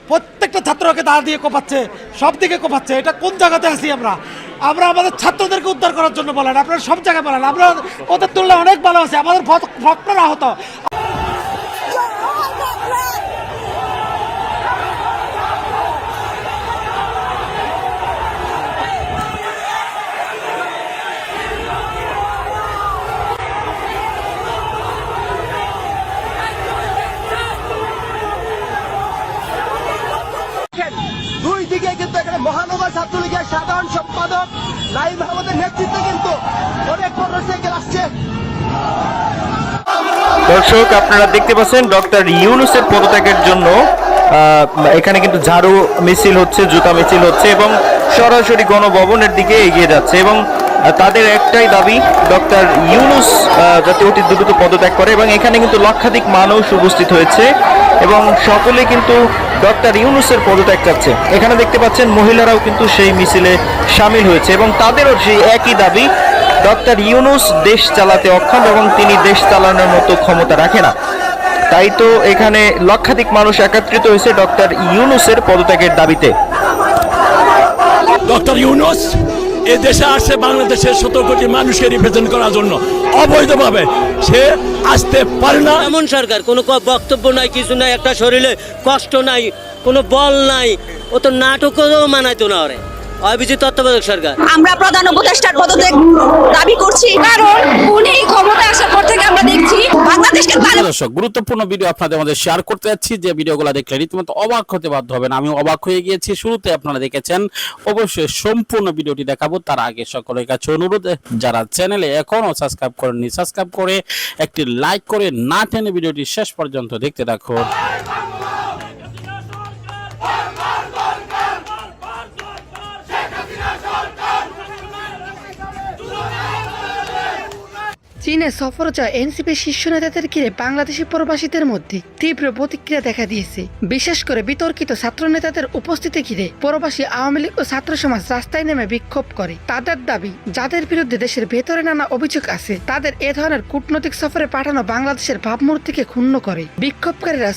প্রত্যেকটা ছাত্রকে দাঁড় দিয়ে কোপাচ্ছে, সব দিকে কোপাচ্ছে। এটা কোন জায়গাতে আছি আমরা? আমরা আমাদের ছাত্রদেরকে উদ্ধার করার জন্য বলেন, আপনারা সব জায়গায় বলেন। আমরা ওদের তুলনায় অনেক ভালো আছি, আমাদের ভক্তরা আহত। দুই দিকে কিন্তু এখানে মহানগর ছাত্রলীগের সাধারণ সম্পাদক নাইম আহমদের নেতৃত্বে কিন্তু অনেক মোটরসাইকেল আসছে। দর্শক, আপনারা দেখতে পাচ্ছেন ডক্টর ইউনূসের পদত্যাগের জন্য এখানে কিন্তু ঝাড়ু মিছিল হচ্ছে, জুতা মিছিল হচ্ছে এবং সরাসরি গণভবনের দিকে এগিয়ে যাচ্ছে এবং তাদের একটাই দাবি ডক্টর ইউনূস যাতে অতি দ্রুত পদত্যাগ করে। এবং এখানে কিন্তু লক্ষাধিক মানুষ উপস্থিত হয়েছে এবং সকলে কিন্তু ডক্টর ইউনূসের পদত্যাগ চাচ্ছে। এখানে দেখতে পাচ্ছেন মহিলারাও কিন্তু সেই মিছিলে সামিল হয়েছে এবং তাদেরও সেই একই দাবি, ডক্টর ইউনূস দেশ চালাতে অক্ষম এবং তিনি দেশ চালানোর মতো ক্ষমতা রাখে না। তাই তো এখানে লক্ষাধিক মানুষ একত্রিত হয়েছে ডক্টর ইউনূসের পদত্যাগের দাবিতে। ডক্টর ইউনূস এ দেশে আসছে বাংলাদেশের 17 কোটি মানুষকে রিপ্রেজেন্ট করার জন্য, অবৈধভাবে সে আসতে পারে না। এমন সরকার কোনো বক্তব্য নাই, কিছু নাই, একটা শরীরে কষ্ট নাই, কোনো বল নাই, ও তো নাটকও মানাইতো না। ওরে অভিজিৎ তত্ত্বাবধায়ক সরকার। আমরা প্রধান উপদেষ্টার পদত্যাগ দাবি করছি, কারণ উনি ক্ষমতায় আসার পর থেকে আমরা দেখছি বাংলাদেশকে। দর্শক, গুরুত্বপূর্ণ ভিডিও আপনাদের মধ্যে শেয়ার করতে যাচ্ছি, যে ভিডিওগুলো দেখলে রীতিমতো অবাক হতে বাধ্য হবেন। আমি অবাক হয়ে গিয়েছি। শুরুতে আপনারা দেখেছেন, অবশ্যই সম্পূর্ণ ভিডিওটি দেখাবো। তার আগে সকলের কাছে অনুরোধ, যারা চ্যানেলে এখনো সাবস্ক্রাইব করেননি, সাবস্ক্রাইব করে একটি লাইক করে না টেনে ভিডিওটি শেষ পর্যন্ত দেখতে থাকুন। চীনে সফররত এনসিপির শীর্ষ নেতাদের ঘিরে বাংলাদেশি প্রবাসীদের মধ্যে তীব্র প্রতিক্রিয়া দেখা দিয়েছে। বিশেষ করে বিতর্কিত ছাত্র নেতাদের উপস্থিতি ঘিরে প্রবাসী আওয়ামী লীগ ও ছাত্র সমাজ রাস্তায় নেমে বিক্ষোভ করে। তাদের দাবি, যাদের বিরুদ্ধে দেশের ভেতরে নানা অভিযোগ আছে তাদের এ ধরনের কূটনৈতিক সফরে পাঠানো বাংলাদেশের ভাবমূর্তিকে ক্ষুণ্ণ করে। বিক্ষোভকারীরা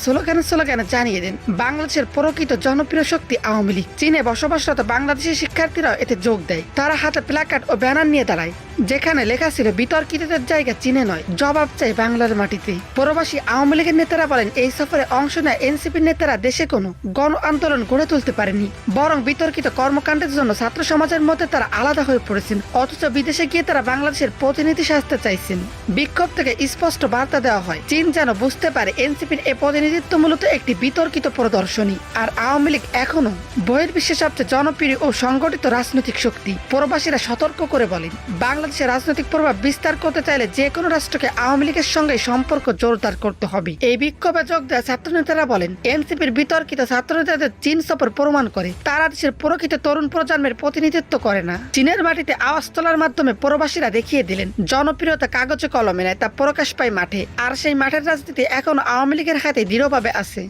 স্লোগানে জানিয়ে দেন, বাংলাদেশের প্রকৃত জনপ্রিয় শক্তি আওয়ামী লীগ। চীনে বসবাসরত বাংলাদেশি শিক্ষার্থীরাও এতে যোগ দেয়। তারা হাতে প্ল্যাকার্ড ও ব্যানার নিয়ে দাঁড়ায়, যেখানে লেখা ছিল, বিতর্কিতদের জায়গা চীনে নয়, জবাব চাই বাংলার মাটিতে। প্রবাসী আওয়ামী লীগের নেতারা বলেন, এই সফরে অংশ নেয় এনসিপির নেতারা দেশে কোনো গণ আন্দোলন গড়ে তুলতে পারেনি, বরং বিতর্কিত কর্মকাণ্ডের জন্য ছাত্র সমাজের মধ্যে তারা আলাদা হয়ে পড়েছেন। অথচ বিদেশে গিয়ে তারা বাংলাদেশের প্রতিনিধি সাজতে চাইছেন। বিক্ষোভ থেকে স্পষ্ট বার্তা দেওয়া হয়, চীন যেন বুঝতে পারে এনসিপির এ প্রতিনিধিত্ব মূলত একটি বিতর্কিত প্রদর্শনী, আর আওয়ামী লীগ এখনো বহির্বিশ্বের সবচেয়ে জনপ্রিয় ও সংগঠিত রাজনৈতিক শক্তি। প্রবাসীরা সতর্ক করে বলেন, বাংলাদেশের রাজনৈতিক প্রভাব বিস্তার করতে চাইলে যে কোনো রাষ্ট্রকে আওয়ামী লীগের সঙ্গে সম্পর্ক জোরদার করতে হবে। এই বিক্ষোভে যোগ দেওয়া ছাত্র নেতারা বলেন, এনসিপির বিতর্কিত ছাত্র নেতাদের চীন সফর প্রমাণ করে তারা দেশের প্রকৃত তরুণ প্রজন্মের প্রতিনিধিত্ব করে না। চীনের মাটিতে আওয়াজ তোলার মাধ্যমে প্রবাসীরা দেখিয়ে দিলেন, জনপ্রিয়তা কাগজে কলমে নেয়, তা প্রকাশ পায় মাঠে। আর সেই মাঠের রাজনীতি এখন আওয়ামী লীগের হাতে দৃঢ়ভাবে আছে।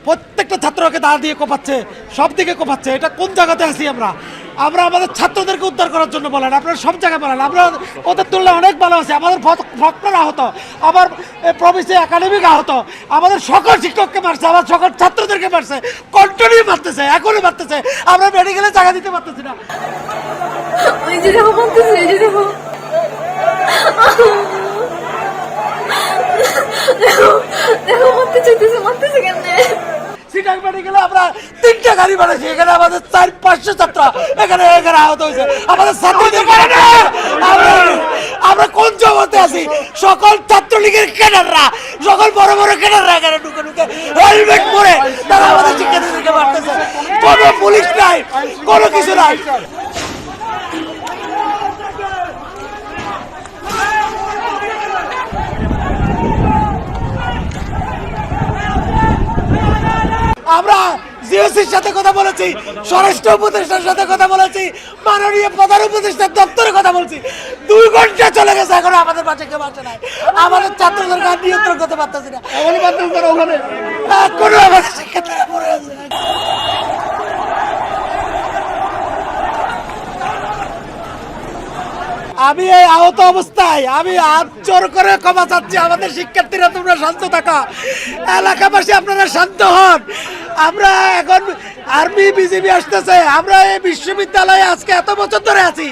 প্রত্যেকটা ছাত্রকে দাঁড় দিয়ে কোপাচ্ছে, সব দিকে কোপাচ্ছে। এটা কোন জায়গাতে আছি আমরা? আমরা আমাদের ছাত্রদেরকে উদ্ধার করার জন্য বলেন, আপনারা সব জায়গায় বলেন। আমরা ওদের তুলনায় অনেক ভালো আছি। আমাদের ভক্তরা আহত, আমার প্রভিসি একাডেমিক আহত, আমাদের সকল শিক্ষককে মারছে, আমার সকল ছাত্রদেরকে মারছে, কন্টিনিউ মারতেছে, এখনই মারতেছে। আমরা মেডিকেলে জায়গা দিতে পারতেছি না। সিটাং মেডিকেলে আমরা 3টা গাড়ি বানাইছি, এখানে আমাদের 400-500 ছাত্র এখানে আহত হয়েছে। আমাদের ছাত্রদের কারণে আমরা কোন জগতে আছি? সকল ছাত্রলীগের ক্যাডাররা, সকল বড় বড় ক্যাডাররা এখানে ঢুকে হেলমেট পরে তারা আমাদের শিক্ষার্থীদেরকে মারতেছে। কোনো পুলিশ নাই, কোনো কিছু নাই। আমরা জিওসির সাথে কথা বলেছি, স্বরাষ্ট্র উপদেষ্টার সাথে কথা বলেছি, মাননীয় প্রধান উপদেষ্টার দপ্তরে কথা বলছি। 2 ঘন্টা চলে গেছে, এখন আমাদের বাচ্চা কেউ বাঁচে নাই। আমাদের ছাত্রদের গান নিয়ন্ত্রণ করতে পারতেছি না। কোনো আমাদের শিক্ষার্থীরা পড়ে আছে। আমি এই আহত অবস্থায় আমি হাত জোর করে ক্ষমা চাচ্ছি। আমাদের শিক্ষার্থীরা তোমরা শান্ত থাকা, এলাকাবাসী আপনারা শান্ত হন। আমরা এখন আর্মি বিজিবি আসতেছে, আমরা এই বিশ্ববিদ্যালয়ে আজকে এত বছর ধরে আছি।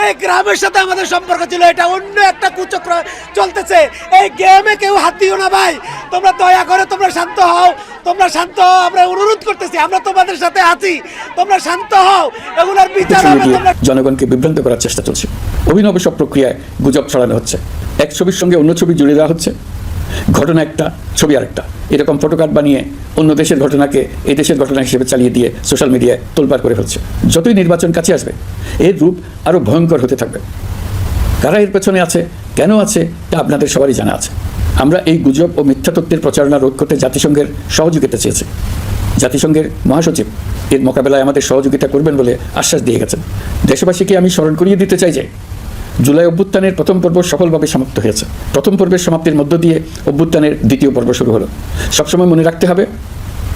এই গ্রামের সাথে আমাদের সম্পর্ক ছিল, এটা অন্য একটা কুচক্র চলতেছে। এই গেমে কেউ হাত দিও না ভাই, তোমরা দয়া করে তোমরা শান্ত হও, তোমরা শান্ত হও। আমরা অনুরোধ করতেছি, আমরা তোমাদের সাথে আছি, তোমরা শান্ত হও। এগুলোর বিচার হবে। জনগণকে বিভ্রান্ত করার চেষ্টা চলছে, অভিনব সব প্রক্রিয়ায় গুজব ছড়ানো হচ্ছে। এক ছবির সঙ্গে অন্য ছবি জুড়ে দেওয়া হচ্ছে, ঘটনা একটা ছবি আরেকটা, এরকম ফটোকার্ড বানিয়ে অন্য দেশের ঘটনাকে এই দেশের ঘটনা হিসেবে চালিয়ে দিয়ে সোশ্যাল মিডিয়ায় তোলপাড় করে ফেলছে। যতই নির্বাচন কাছে আসবে এর রূপ আরও ভয়ঙ্কর হতে থাকবে। কারা এর পেছনে আছে, কেন আছে, তা আপনাদের সবারই জানা আছে। আমরা এই গুজব ও মিথ্যা তথ্যের প্রচারণা রোধ করতে জাতিসংঘের সহযোগিতা চেয়েছি। জাতিসংঘের মহাসচিব এর মোকাবেলায় আমাদের সহযোগিতা করবেন বলে আশ্বাস দিয়ে গেছেন। দেশবাসীকে আমি স্মরণ করিয়ে দিতে চাই যে জুলাই অভ্যুত্থানের প্রথম পর্ব সফলভাবে সমাপ্ত হয়েছে। প্রথম পর্বের সমাপ্তির মধ্য দিয়ে অভ্যুত্থানের দ্বিতীয় পর্ব শুরু হলো। সবসময় মনে রাখতে হবে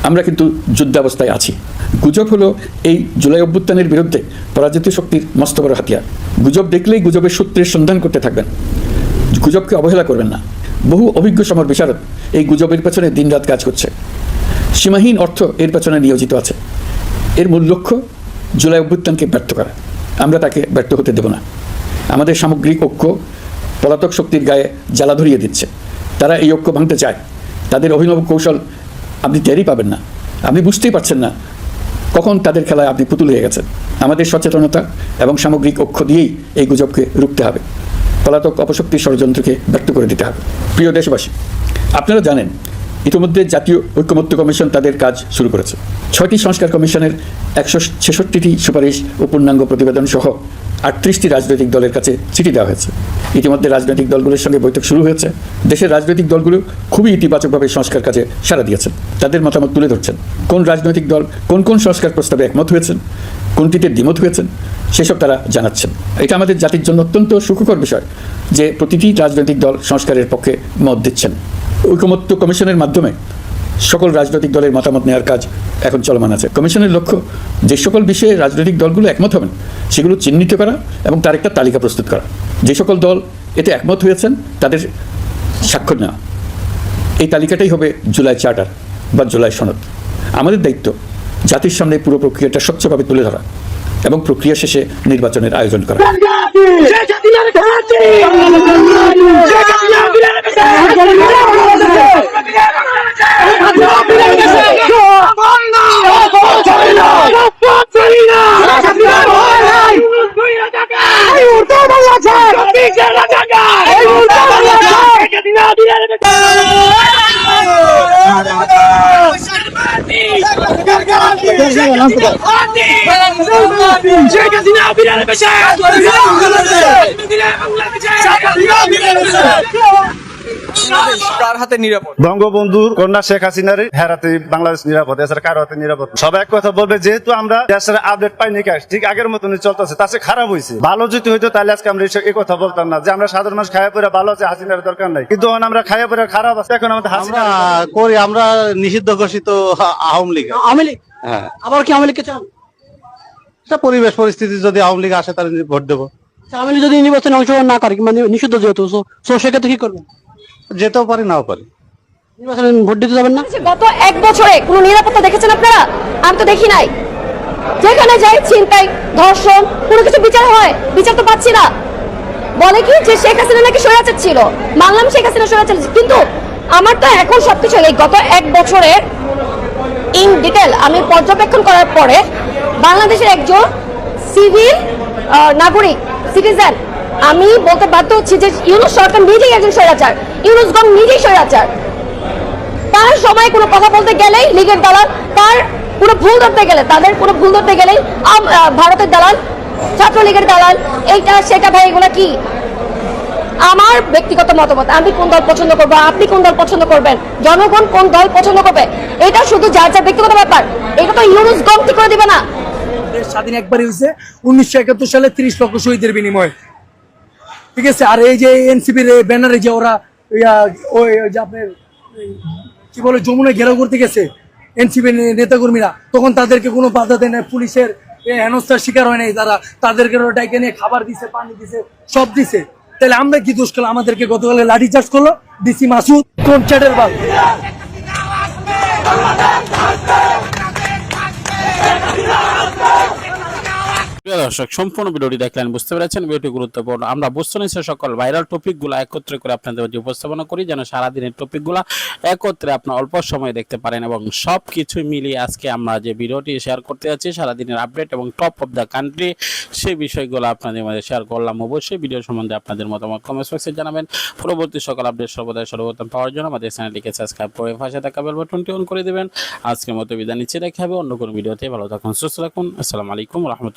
আমরা কিন্তু যুদ্ধাবস্থায় আছি। গুজব হলো এই জুলাই অভ্যুত্থানের বিরুদ্ধে পরাজিত শক্তির মস্ত বড় হাতিয়ার। গুজব দেখলেই গুজবের সূত্রের সন্ধান করতে থাকবেন, গুজবকে অবহেলা করবেন না। বহু অভিজ্ঞ সমর বিশারদ এই গুজবের পেছনে দিনরাত কাজ করছে, সীমাহীন অর্থ এর পেছনে নিয়োজিত আছে। এর মূল লক্ষ্য জুলাই অভ্যুত্থানকে ব্যর্থ করা। আমরা তাকে ব্যর্থ হতে দেব না। আমাদের সামগ্রিক ঐক্য পলাতক শক্তির গায়ে জ্বালা ধরিয়ে দিচ্ছে। তারা এই ঐক্য ভাঙতে চায়। তাদের অভিনব কৌশল আপনি টেরই পাবেন না, আপনি বুঝতেই পারছেন না কখন তাদের খেলায় আপনি পুতুল হয়ে গেছেন। আমাদের সচেতনতা এবং সামগ্রিক ঐক্য দিয়েই এই গুজবকে রুখতে হবে, পলাতক অপশক্তির ষড়যন্ত্রকে ব্যর্থ করে দিতে হবে। প্রিয় দেশবাসী, আপনারা জানেন ইতিমধ্যে জাতীয় ঐক্যমত্য কমিশন তাদের কাজ শুরু করেছে। 6টি সংস্কার কমিশনের 166টি সুপারিশ ও পূর্ণাঙ্গ প্রতিবেদন সহ 38টি রাজনৈতিক দলের কাছে চিঠি দেওয়া হয়েছে। ইতিমধ্যে রাজনৈতিক দলগুলোর সঙ্গে বৈঠক শুরু হয়েছে। দেশের রাজনৈতিক দলগুলো খুবই ইতিবাচকভাবে সংস্কার কাজে সাড়া দিয়েছেন, তাদের মতামত তুলে ধরছেন। কোন রাজনৈতিক দল কোন কোন সংস্কার প্রস্তাবে একমত হয়েছেন, কোনটিতে দ্বিমত হয়েছেন, সেসব তারা জানাচ্ছেন। এটা আমাদের জাতির জন্য অত্যন্ত সুখকর বিষয় যে প্রতিটি রাজনৈতিক দল সংস্কারের পক্ষে মত দিচ্ছেন। ঐকমত্য কমিশনের মাধ্যমে সকল রাজনৈতিক দলের মতামত নেওয়ার কাজ এখন চলমান আছে। কমিশনের লক্ষ্য যে সকল বিষয়ে রাজনৈতিক দলগুলো একমত হবেন সেগুলো চিহ্নিত করা এবং তার একটা তালিকা প্রস্তুত করা। যে সকল দল এতে একমত হয়েছেন তাদের স্বাক্ষর নেওয়া। এই তালিকাটাই হবে জুলাই চার্টার বা জুলাই সনদ। আমাদের দায়িত্ব জাতির সামনে পুরো প্রক্রিয়াটা স্বচ্ছভাবে তুলে ধরা এবং প্রক্রিয়া শেষে নির্বাচনের আয়োজন করা। কার হাতে নিরাপদ? বঙ্গবন্ধুর কন্যা শেখ হাসিনার হাতে বাংলাদেশ নিরাপদ, এছাড়া কারো হাতে নিরাপদ না। সবাই এক কথা বলবে, যেহেতু আমরা দেশের আপডেট পাইনি ক্যাশ ঠিক আগের মতনই চলতেছে, তাছে খারাপ হয়েছে। ভালো যদি হইতো তাহলে আজকে আমরা এই কথা বলতাম না যে আমরা সাধারণ মানুষ খায়া পরে ভালো আছে, হাসিনার দরকার নাই। কিন্তু এখন আমরা খায়া পরে খারাপ আছে, এখন আমাদের হাসিনা করি আমরা নিষিদ্ধ ঘোষিত আওয়ামী লীগ। আওয়ামী লীগ? হ্যাঁ, আবার কি আওয়ামী লীগকে চান? এটা পরিবেশ পরিস্থিতি, যদি আওয়ামী লীগ আসে তাহলে ভোট দেবো। আওয়ামী লীগ যদি নির্বাচনে অংশগ্রহণ না করে, মানে নিষিদ্ধ যেহেতু, সেক্ষেত্রে কি করবেন? যেতেও পারি নাও পারি। নির্বাচনে ভোট দিতে যাবেন না? গত 1 বছরে কোনো নিরাপত্তা দেখেছেন আপনারা? আমি তো দেখি নাই। যেখানে যাই ছিনতাই, ধর্ষণ, কোনো কিছু বিচার হয়? বিচার তো পাচ্ছি না। বলে কি যে শেখ হাসিনা নাকি স্বৈরাচার ছিল, মানলাম শেখ হাসিনা স্বৈরাচার, কিন্তু আমার তো এখন সবকিছু এই গত 1 বছরের ইন ডিটেল আমি পর্যবেক্ষণ করার পরে বাংলাদেশের একজন সিভিল নাগরিক সিটিজেন আমি বলতে বাধ্য হচ্ছি যে ইউনূস সরকার নিজেই একজন স্বৈরাচার, ইউনূসগণ নিজেই স্বৈরাচার। তার সময় কোনো কথা বলতে গেলেই লীগের দালাল, তার কোনো ভুল ধরতে গেলে, তাদের কোনো ভুল ধরতে গেলেই ভারতের দালাল, ছাত্রলীগের দালাল, এইটা সেটা। ভাই এগুলা কি? আমার ব্যক্তিগত মতামত, আমি কোন দল পছন্দ করবো, আপনি কোন দল পছন্দ করবেন, জনগণ কোন দল পছন্দ করবে, এটা শুধু যার যার ব্যক্তিগত ব্যাপার। এটা তো ইউনূসগণ ঠিক করে দিবে না। দেশ স্বাধীন একবারই হয়েছে 1971 সালে 30 লক্ষ শহীদের বিনিময়ে, ঠিক আছে? আর এই যে এনসিপির ব্যানারে যে ওরা ওই যে আপনার কি বলে যমুনায় ঘেরাও করতে গেছে এনসিপি নেতাকর্মীরা, তখন তাদেরকে কোনো বাধা দেয় না, পুলিশের হেনস্থার শিকার হয় নাই, তারা তাদেরকে ডাইকে নিয়ে খাবার দিছে, পানি দিছে, সব দিছে। তাহলে আমরা কি দোষ করলাম? আমাদেরকে গতকালে লাঠি চার্জ করলো ডিসি মাসুদ, কোন চ্যাটের বাল। প্রিয় দর্শক, সম্পূর্ণ ভিডিওটি দেখলেন, বুঝতে পেরেছেন ভিডিওটি গুরুত্বপূর্ণ। আমরা বুঝতে নিচ্ছি সকল ভাইরাল টপিকগুলো একত্রে করে আপনাদের মাঝে উপস্থাপনা করি, যেন সারাদিনের টপিকগুলো একত্রে আপনার অল্প সময়ে দেখতে পারেন। এবং সব কিছু মিলিয়ে আজকে আমরা যে ভিডিওটি শেয়ার করতে যাচ্ছি সারাদিনের আপডেট এবং টপ অফ দ্য কান্ট্রি, সেই বিষয়গুলো আপনাদের মাঝে শেয়ার করলাম। অবশ্যই ভিডিও সম্বন্ধে আপনাদের মতামত কমেন্ট বক্সে জানাবেন। পরবর্তী সকল আপডেট সর্বপ্রথম পাওয়ার জন্য আমাদের চ্যানেলটিকে সাবস্ক্রাইব করে পাশে থাকা বেল বাটনটি অন করে দেবেন। আজকের মতো বিদায় নিচ্ছি, দেখা হবে অন্য কোনো ভিডিওতে। ভালো থাকুন, সুস্থ থাকুন। আসসালামু আলাইকুম রহমতুল্লাহ।